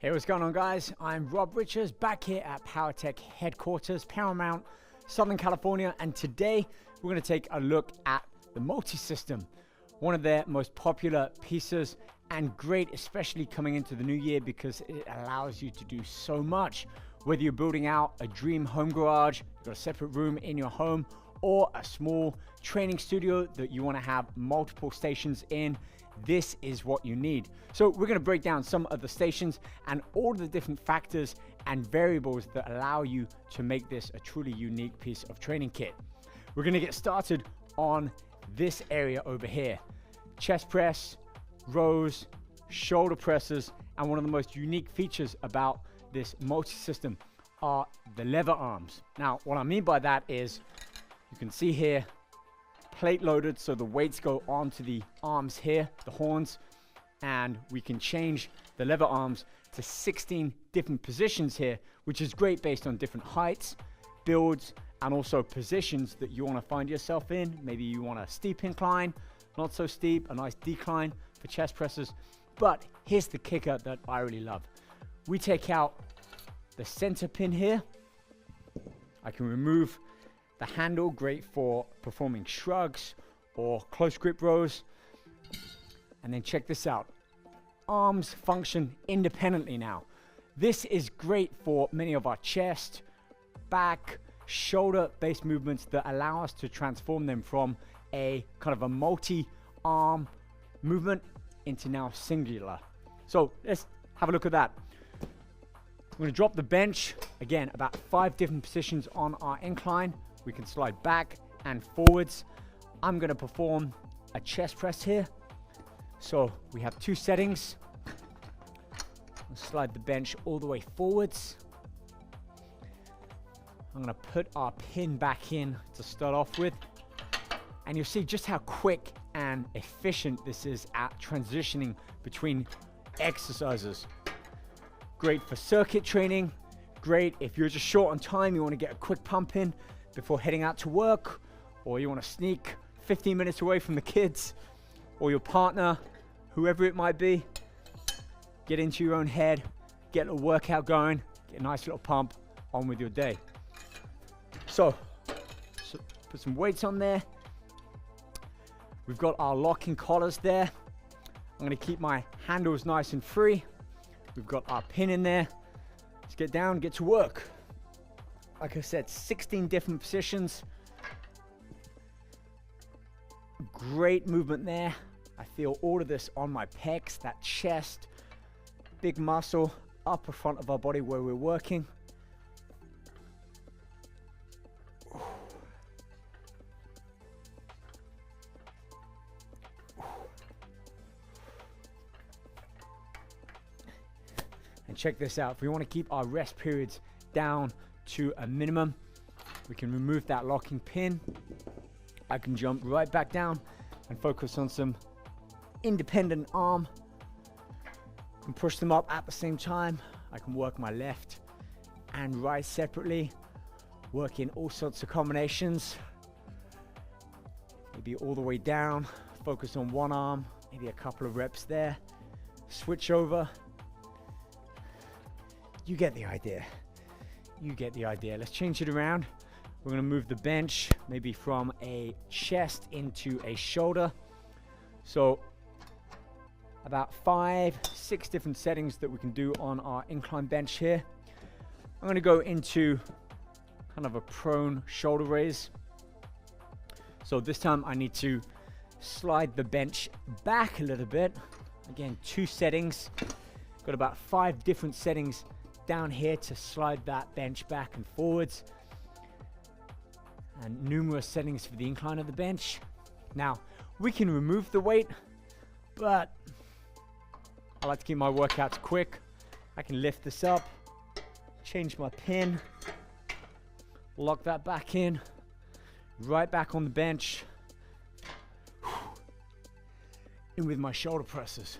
Hey, what's going on, guys? I'm Rob Richards, back here at Powertec headquarters, Paramount, Southern California, and today we're going to take a look at the Multisystem, one of their most popular pieces, and great especially coming into the new year because it allows you to do so much. Whether you're building out a dream home garage, you've got a separate room in your home, or a small training studio that you want to have multiple stations in, this is what you need. So we're going to break down some of the stations and all the different factors and variables that allow you to make this a truly unique piece of training kit. We're going to get started on this area over here. Chest press, rows, shoulder presses, and one of the most unique features about this Multisystem are the lever arms. Now, what I mean by that is you can see here, plate loaded, so the weights go onto the arms here, the horns, and we can change the lever arms to 16 different positions here, which is great based on different heights, builds, and also positions that you want to find yourself in. Maybe you want a steep incline, not so steep, a nice decline for chest presses. But here's the kicker that I really love. We take out the center pin here. I can remove the handle, great for performing shrugs or close grip rows. And then check this out. Arms function independently now. This is great for many of our chest, back, shoulder-based movements that allow us to transform them from a kind of a multi-arm movement into now singular. So let's have a look at that. We're going to drop the bench, again, about 5 different positions on our incline. We can slide back and forwards. I'm going to perform a chest press here. So we have 2 settings. I'll slide the bench all the way forwards. I'm going to put our pin back in to start off with. And you'll see just how quick and efficient this is at transitioning between exercises. Great for circuit training. Great if you're just short on time, you want to get a quick pump in before heading out to work, or you want to sneak 15 minutes away from the kids or your partner, whoever it might be. Get into your own head, get a workout going, get a nice little pump on with your day. So put some weights on there. We've got our locking collars there. I'm going to keep my handles nice and free. We've got our pin in there. Let's get down, get to work. Like I said, 16 different positions. Great movement there. I feel all of this on my pecs, that chest, big muscle, upper front of our body where we're working. And check this out. If we want to keep our rest periods down to a minimum, we can remove that locking pin. I can jump right back down and focus on some independent arm and push them up at the same time. I can work my left and right separately, work in all sorts of combinations. Maybe all the way down, focus on one arm, maybe a couple of reps there, switch over. You get the idea. You get the idea. Let's change it around. We're going to move the bench maybe from a chest into a shoulder. So about 5-6 different settings that we can do on our incline bench here. I'm going to go into kind of a prone shoulder raise. So this time I need to slide the bench back a little bit. Again, 2 settings. Got about 5 different settings down here to slide that bench back and forwards, and numerous settings for the incline of the bench. Now we can remove the weight, but I like to keep my workouts quick. I can lift this up, change my pin, lock that back in, right back on the bench, in with my shoulder presses.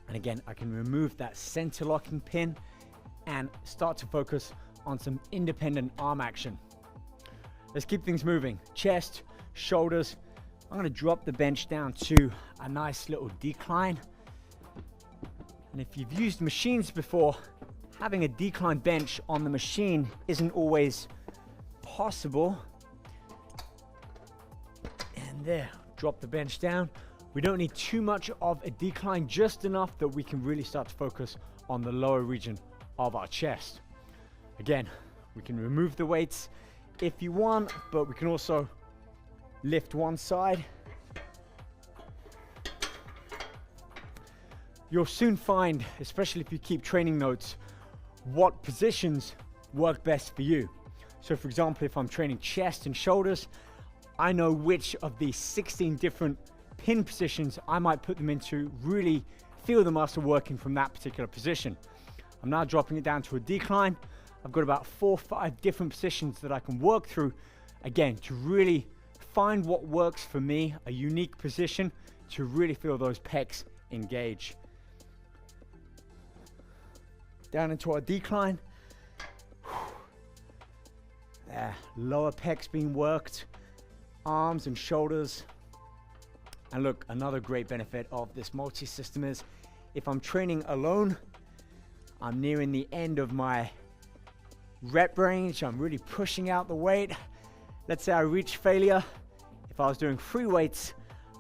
And again, I can remove that center locking pin and start to focus on some independent arm action. Let's keep things moving. Chest, shoulders. I'm going to drop the bench down to a nice little decline. And if you've used machines before, having a decline bench on the machine isn't always possible. And there, drop the bench down. We don't need too much of a decline, just enough that we can really start to focus on the lower region of our chest. Again, we can remove the weights if you want, but we can also lift one side. You'll soon find, especially if you keep training notes, what positions work best for you. So for example, if I'm training chest and shoulders, I know which of the 16 different pin positions I might put them into, really feel the muscle working from that particular position. I'm now dropping it down to a decline. I've got about 4 or 5 different positions that I can work through, again, to really find what works for me, a unique position to really feel those pecs engage. Down into our decline. There, lower pecs being worked, arms and shoulders. And look, another great benefit of this multi-system is if I'm training alone, I'm nearing the end of my rep range, I'm really pushing out the weight. Let's say I reach failure. If I was doing free weights,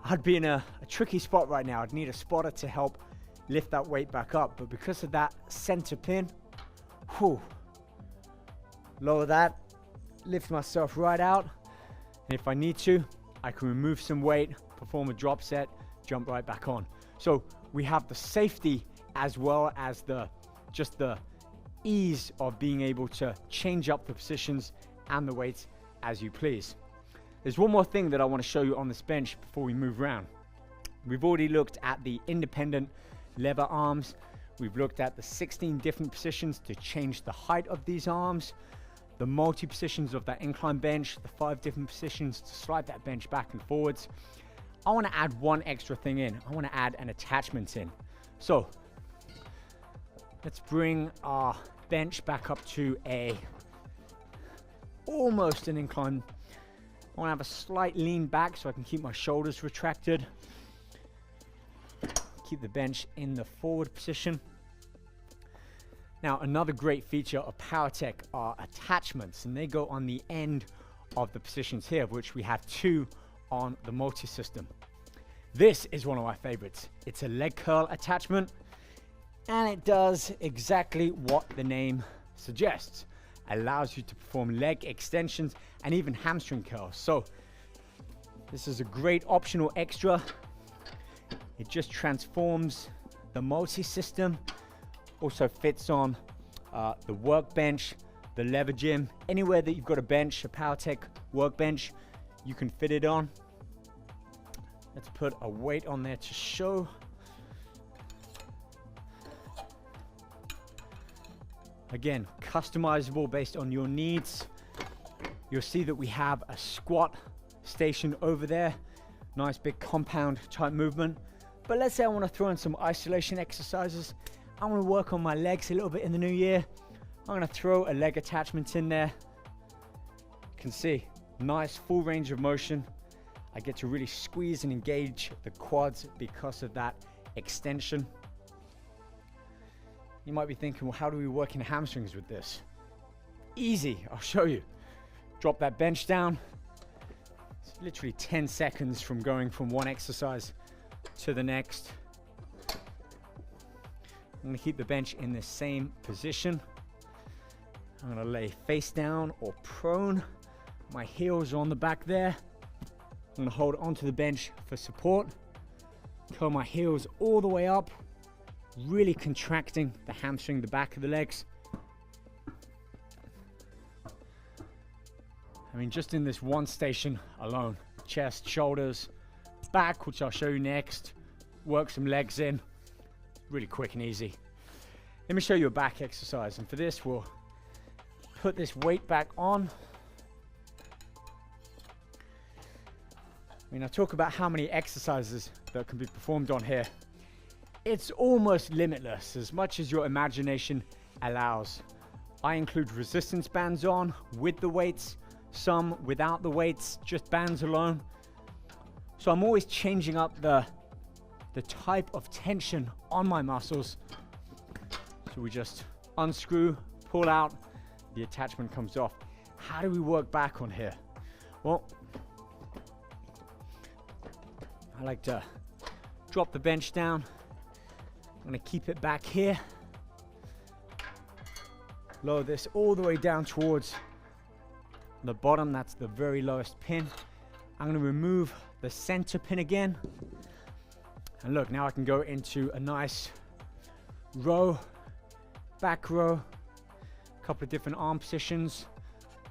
I'd be in a tricky spot right now. I'd need a spotter to help lift that weight back up. But because of that center pin, lower that, lift myself right out. And if I need to, I can remove some weight, perform a drop set, jump right back on. So we have the safety as well as just the ease of being able to change up the positions and the weights as you please. There's one more thing that I want to show you on this bench before we move around. We've already looked at the independent lever arms. We've looked at the 16 different positions to change the height of these arms, the multi positions of that incline bench, the 5 different positions to slide that bench back and forwards. I want to add one extra thing in. I want to add an attachment in. So let's bring our bench back up to almost an incline. I want to have a slight lean back so I can keep my shoulders retracted. Keep the bench in the forward position. Now, another great feature of Powertec are attachments, and they go on the end of the positions here, of which we have 2 on the multi-system. This is one of my favorites. It's a leg curl attachment, and it does exactly what the name suggests. Allows you to perform leg extensions and even hamstring curls. So this is a great optional extra. It just transforms the multi-system. Also fits on the workbench, the lever gym, anywhere that you've got a bench, a Powertec workbench, you can fit it on. Let's put a weight on there to show. Again, customizable based on your needs. You'll see that we have a squat station over there. Nice big compound type movement. But let's say I want to throw in some isolation exercises. I want to work on my legs a little bit in the new year. I'm going to throw a leg attachment in there. You can see, nice full range of motion. I get to really squeeze and engage the quads because of that extension. You might be thinking, well, how do we work in hamstrings with this? Easy, I'll show you. Drop that bench down. It's literally 10 seconds from going from one exercise to the next. I'm gonna keep the bench in the same position. I'm gonna lay face down or prone. My heels are on the back there. I'm gonna hold onto the bench for support. Curl my heels all the way up, really contracting the hamstring, the back of the legs. I mean, just in this one station alone, chest, shoulders, back, which I'll show you next, work some legs in, really quick and easy. Let me show you a back exercise, and for this we'll put this weight back on. I mean, I talk about how many exercises that can be performed on here. It's almost limitless, as much as your imagination allows. I include resistance bands on with the weights, some without the weights, just bands alone. So I'm always changing up the type of tension on my muscles. So we just unscrew, pull out, the attachment comes off. How do we work back on here? Well, I like to drop the bench down. I'm gonna keep it back here. Lower this all the way down towards the bottom. That's the very lowest pin. I'm gonna remove the center pin again. And look, now I can go into a nice row, back row, a couple of different arm positions,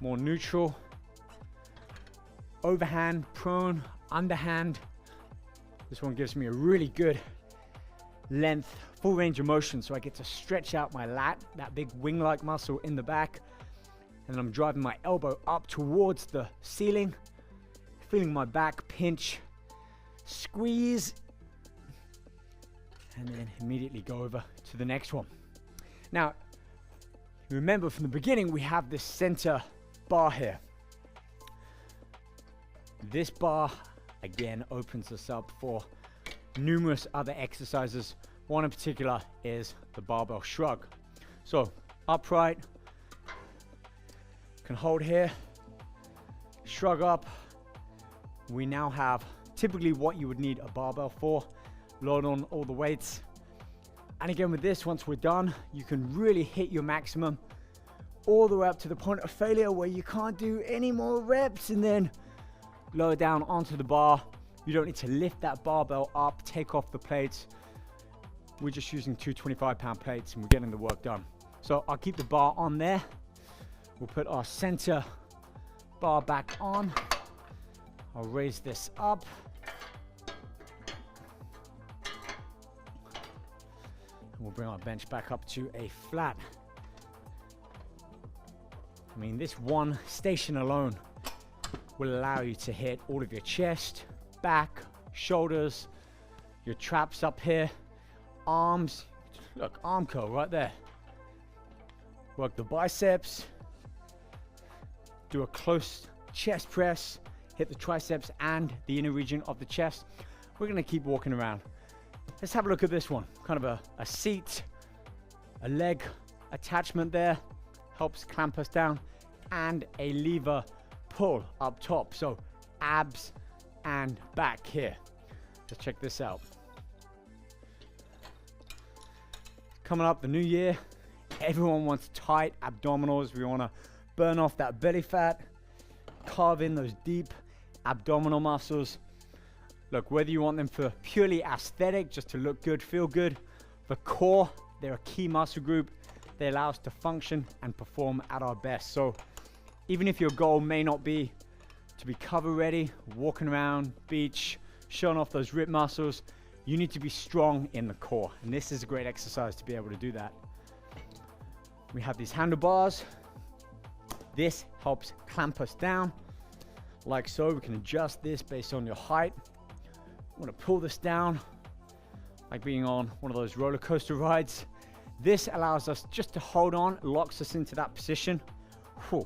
more neutral, overhand, prone, underhand. This one gives me a really good length, full range of motion, so I get to stretch out my lat, that big wing-like muscle in the back, and then I'm driving my elbow up towards the ceiling, feeling my back pinch, squeeze, and then immediately go over to the next one. Now, remember from the beginning, we have this center bar here. This bar, again, opens us up for numerous other exercises. One in particular is the barbell shrug. So, upright, can hold here, shrug up. We now have typically what you would need a barbell for. Load on all the weights. And again, with this, once we're done, you can really hit your maximum all the way up to the point of failure where you can't do any more reps, and then lower down onto the bar. You don't need to lift that barbell up, take off the plates. We're just using two 25-pound plates and we're getting the work done. So I'll keep the bar on there. We'll put our center bar back on. I'll raise this up. And we'll bring our bench back up to a flat. I mean, this one station alone will allow you to hit all of your chest, back, shoulders, your traps up here, arms. Look, arm curl right there. Work the biceps. Do a close chest press. Hit the triceps and the inner region of the chest. We're gonna keep walking around. Let's have a look at this one. Kind of a seat, a leg attachment there. Helps clamp us down. And a lever pull up top. So abs and back here. Let's check this out. Coming up, the new year. Everyone wants tight abdominals. We want to burn off that belly fat. Carve in those deep abdominal muscles. Look, whether you want them for purely aesthetic, just to look good, feel good, the core, they're a key muscle group. They allow us to function and perform at our best. So even if your goal may not be to be cover ready, walking around, beach, showing off those rib muscles, you need to be strong in the core. And this is a great exercise to be able to do that. We have these handlebars. This helps clamp us down. Like so, we can adjust this based on your height. I'm gonna pull this down, like being on one of those roller coaster rides. This allows us just to hold on, locks us into that position. Whew.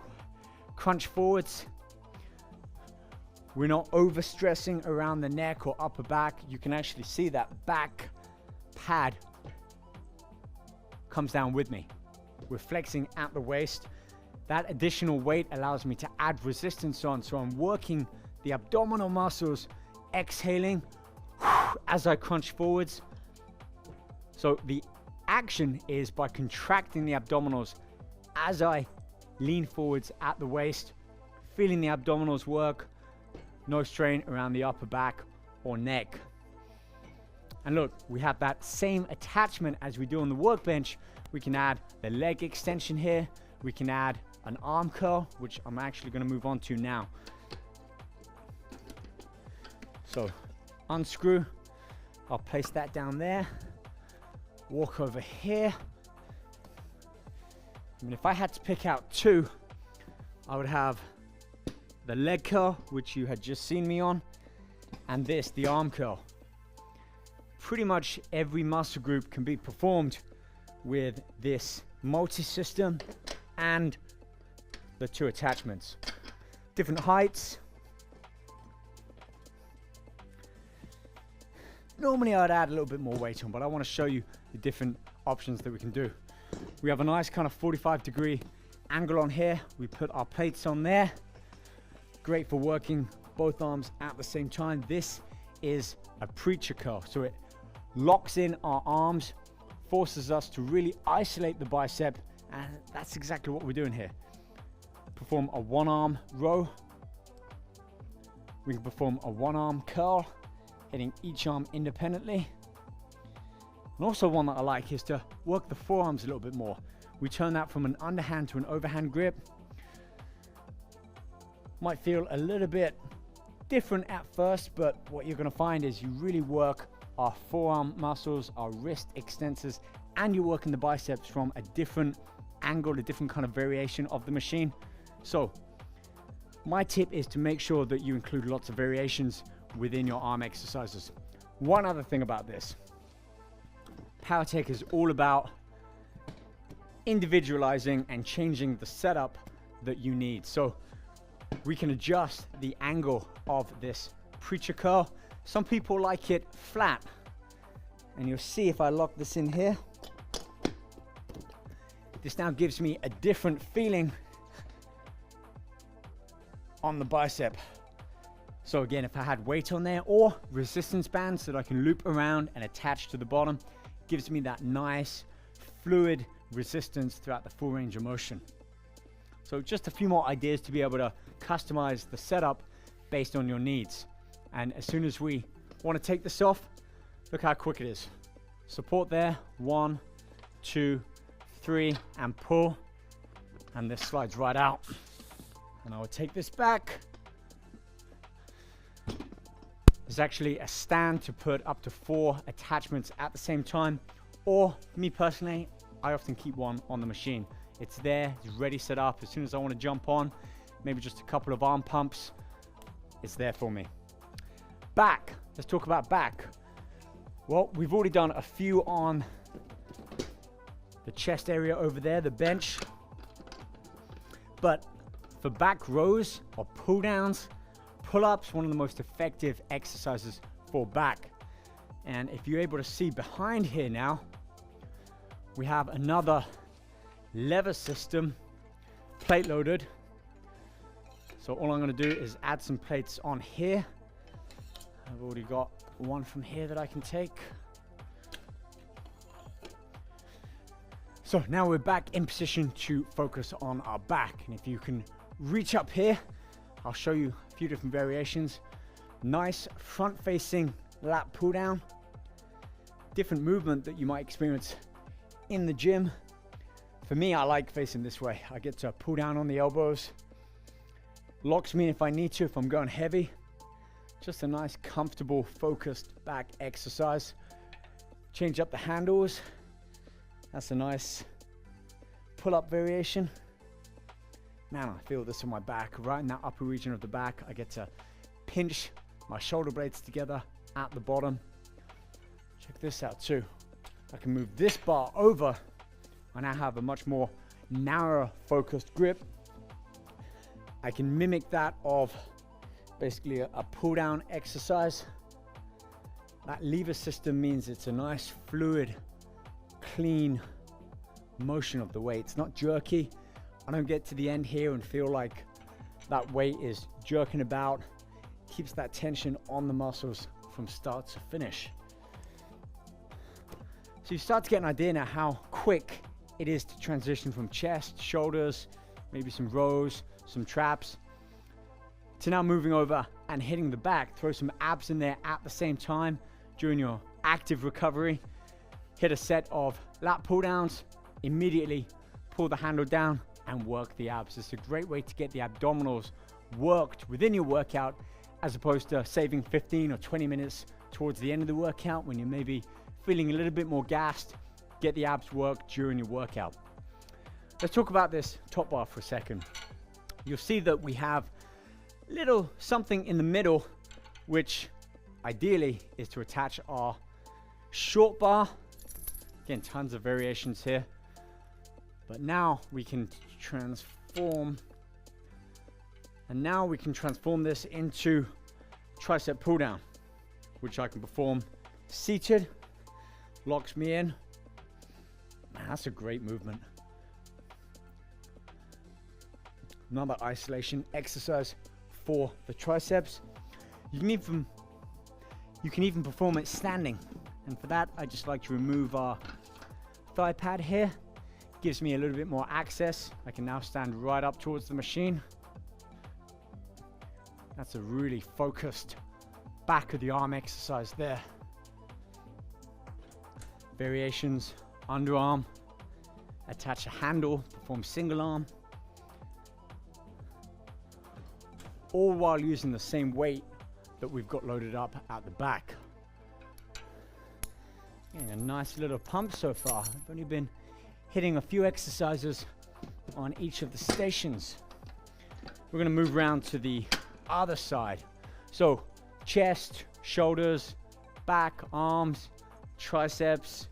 Crunch forwards. We're not over stressing around the neck or upper back. You can actually see that back pad comes down with me. We're flexing at the waist. That additional weight allows me to add resistance on, so I'm working the abdominal muscles, exhaling as I crunch forwards. So the action is by contracting the abdominals as I lean forwards at the waist, feeling the abdominals work, no strain around the upper back or neck. And look, we have that same attachment as we do on the workbench. We can add the leg extension here. We can add an arm curl, which I'm actually going to move on to now. So unscrew, I'll place that down there, walk over here. I mean, if I had to pick out two, I would have the leg curl, which you had just seen me on, and this, the arm curl. Pretty much every muscle group can be performed with this multi-system, and the two attachments. Different heights. Normally I'd add a little bit more weight on, but I want to show you the different options that we can do. We have a nice kind of 45-degree angle on here. We put our plates on there. Great for working both arms at the same time. This is a preacher curl, so it locks in our arms, forces us to really isolate the bicep, and that's exactly what we're doing here. Perform a one-arm row. We can perform a one-arm curl, hitting each arm independently. And also one that I like is to work the forearms a little bit more. We turn that from an underhand to an overhand grip. Might feel a little bit different at first, but what you're going to find is you really work our forearm muscles, our wrist extensors, and you're working the biceps from a different angle, a different kind of variation of the machine. So my tip is to make sure that you include lots of variations within your arm exercises. One other thing about this, Powertec is all about individualizing and changing the setup that you need. So we can adjust the angle of this preacher curl. Some people like it flat, and you'll see if I lock this in here, this now gives me a different feeling on the bicep. So again, if I had weight on there or resistance bands that I can loop around and attach to the bottom, gives me that nice fluid resistance throughout the full range of motion. So just a few more ideas to be able to customize the setup based on your needs. And as soon as we want to take this off, look how quick it is. Support there, 1, 2, 3, and pull, and this slides right out. And I will take this back. There's actually a stand to put up to 4 attachments at the same time, or me personally, I often keep one on the machine. It's there, it's ready, set up. As soon as I want to jump on, maybe just a couple of arm pumps, it's there for me. Back, let's talk about back. Well, we've already done a few on the chest area over there, the bench. But for back rows or pull downs, pull-ups, one of the most effective exercises for back. And if you're able to see behind here now, we have another lever system, plate loaded. So all I'm going to do is add some plates on here. I've already got one from here that I can take. So now we're back in position to focus on our back. And if you can reach up here, I'll show you a few different variations. Nice front facing lat pull down. Different movement that you might experience in the gym. For me, I like facing this way. I get to pull down on the elbows. Locks me in if I need to, if I'm going heavy. Just a nice, comfortable, focused back exercise. Change up the handles. That's a nice pull-up variation. Man, I feel this on my back, right in that upper region of the back. I get to pinch my shoulder blades together at the bottom. Check this out too. I can move this bar over. I now have a much more narrow, focused grip. I can mimic that of basically a pull-down exercise. That lever system means it's a nice, fluid, clean motion of the weight. It's not jerky. I don't get to the end here and feel like that weight is jerking about. Keeps that tension on the muscles from start to finish. So you start to get an idea now how quick it is to transition from chest, shoulders, maybe some rows, some traps, to now moving over and hitting the back. Throw some abs in there at the same time during your active recovery. Hit a set of lat pull downs, immediately pull the handle down and work the abs. It's a great way to get the abdominals worked within your workout, as opposed to saving 15 or 20 minutes towards the end of the workout when you're maybe feeling a little bit more gassed. Get the abs worked during your workout. Let's talk about this top bar for a second. You'll see that we have little something in the middle, which ideally is to attach our short bar. Again, tons of variations here. But now we can transform. And now we can transform this into tricep pull down, which I can perform seated. Locks me in. Man, that's a great movement. Another isolation exercise for the triceps. You can even perform it standing. And for that, I just like to remove our thigh pad here. Gives me a little bit more access. I can now stand right up towards the machine. That's a really focused back of the arm exercise there. Variations, underarm, attach a handle, perform single arm. All while using the same weight that we've got loaded up at the back. Getting a nice little pump so far. I've only been hitting a few exercises on each of the stations. We're going to move around to the other side. So chest, shoulders, back, arms, triceps,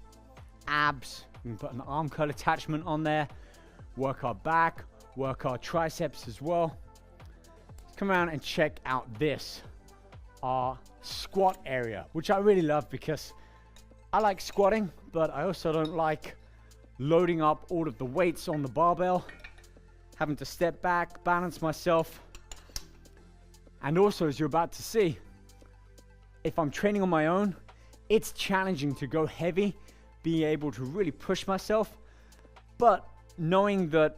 abs. We can put an arm curl attachment on there. Work our back, work our triceps as well. Let's come around and check out this, our squat area, which I really love because I like squatting, but I also don't like loading up all of the weights on the barbell, having to step back, balance myself. And also, as you're about to see, if I'm training on my own, it's challenging to go heavy, being able to really push myself. But knowing that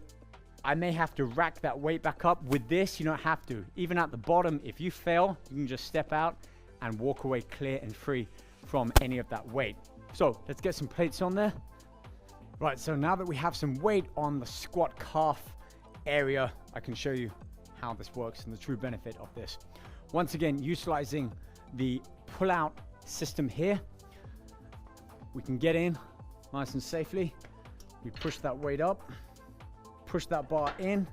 I may have to rack that weight back up, with this, you don't have to. Even at the bottom, if you fail, you can just step out and walk away clear and free from any of that weight. So let's get some plates on there. Right, so now that we have some weight on the squat calf area, I can show you how this works and the true benefit of this. Once again, utilizing the pull-out system here, we can get in nice and safely. We push that weight up, push that bar in,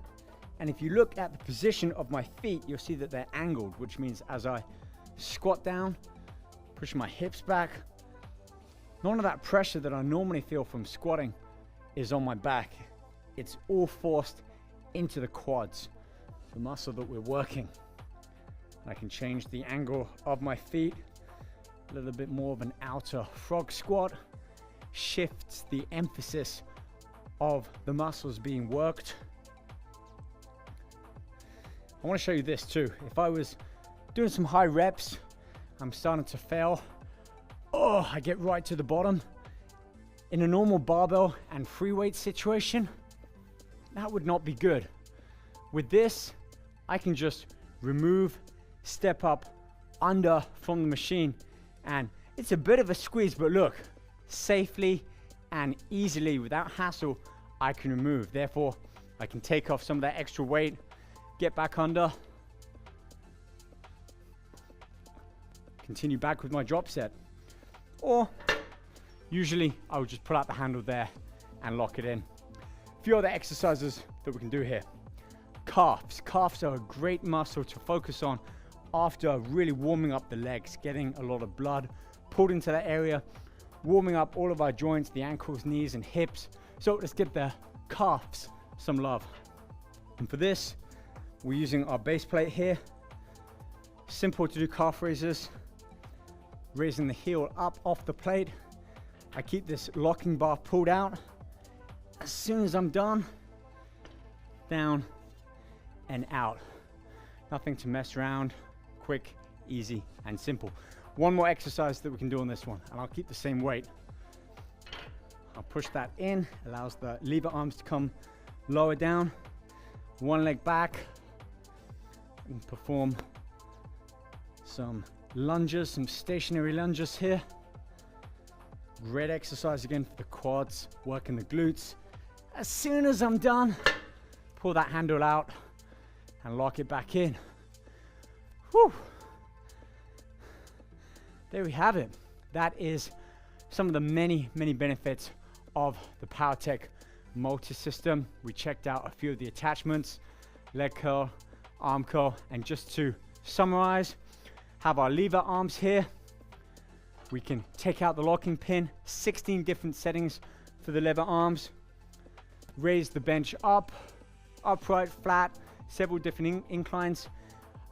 and if you look at the position of my feet, you'll see that they're angled, which means as I squat down, push my hips back, none of that pressure that I normally feel from squatting is on my back. It's all forced into the quads, the muscle that we're working. I can change the angle of my feet, a little bit more of an outer frog squat, shifts the emphasis of the muscles being worked. I want to show you this too. If I was doing some high reps, I'm starting to fail. Oh, I get right to the bottom. In a normal barbell and free weight situation, that would not be good. With this, I can just remove, step up under from the machine, and it's a bit of a squeeze, but look, safely and easily, without hassle, I can remove. Therefore, I can take off some of that extra weight, get back under, continue back with my drop set. Or usually I would just pull out the handle there and lock it in. A few other exercises that we can do here. Calves. Calves are a great muscle to focus on after really warming up the legs, getting a lot of blood pulled into that area, warming up all of our joints, the ankles, knees, and hips. So let's give the calves some love. And for this, we're using our base plate here. Simple to do calf raises. Raising the heel up off the plate. I keep this locking bar pulled out. As soon as I'm done, down and out. Nothing to mess around. Quick, easy, and simple. One more exercise that we can do on this one, and I'll keep the same weight. I'll push that in, allows the lever arms to come lower down. One leg back, and perform some lunges, some stationary lunges here. Great exercise again for the quads, working the glutes. As soon as I'm done, pull that handle out and lock it back in. Whew. There we have it. That is some of the many benefits of the Powertec Multisystem. We checked out a few of the attachments, leg curl, arm curl, and just to summarize, have our lever arms here. We can take out the locking pin, 16 different settings for the lever arms. Raise the bench up, upright, flat, several different inclines,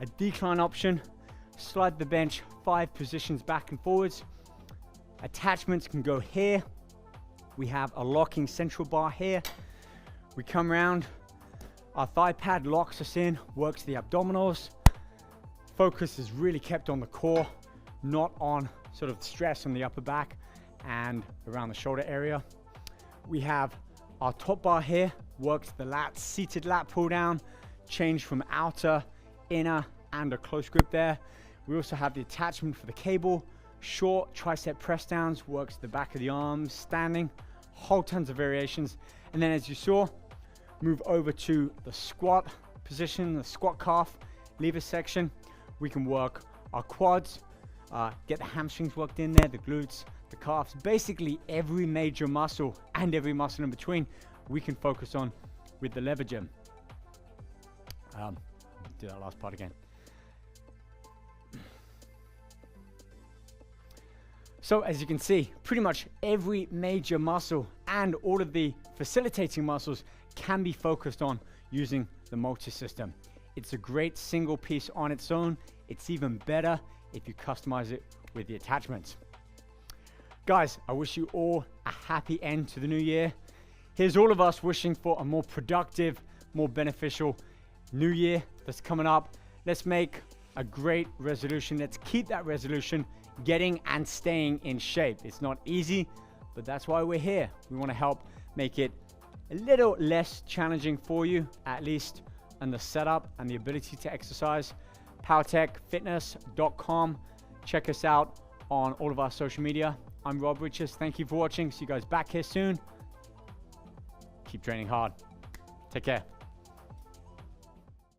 a decline option, slide the bench 5 positions back and forwards. Attachments can go here. We have a locking central bar here. We come around, our thigh pad locks us in, works the abdominals. Focus is really kept on the core, not on sort of stress on the upper back and around the shoulder area. We have our top bar here, works the lats, seated lat pull down, change from outer, inner, and a close grip there. We also have the attachment for the cable, short tricep press downs, works the back of the arms, standing, whole tons of variations. And then as you saw, move over to the squat position, the squat calf lever section. We can work our quads, get the hamstrings worked in there, the glutes, the calves, basically every major muscle and every muscle in between we can focus on with the lever gym. Do that last part again. So as you can see, pretty much every major muscle and all of the facilitating muscles can be focused on using the multi-system. It's a great single piece on its own. It's even better if you customize it with the attachments. Guys, I wish you all a happy end to the new year. Here's all of us wishing for a more productive, more beneficial new year that's coming up. Let's make a great resolution. Let's keep that resolution getting and staying in shape. It's not easy, but that's why we're here. We want to help make it a little less challenging for you, at least in the setup and the ability to exercise. PowertecFitness.com. Check us out on all of our social media. I'm Rob Richards. Thank you for watching. See you guys back here soon. Keep training hard. Take care.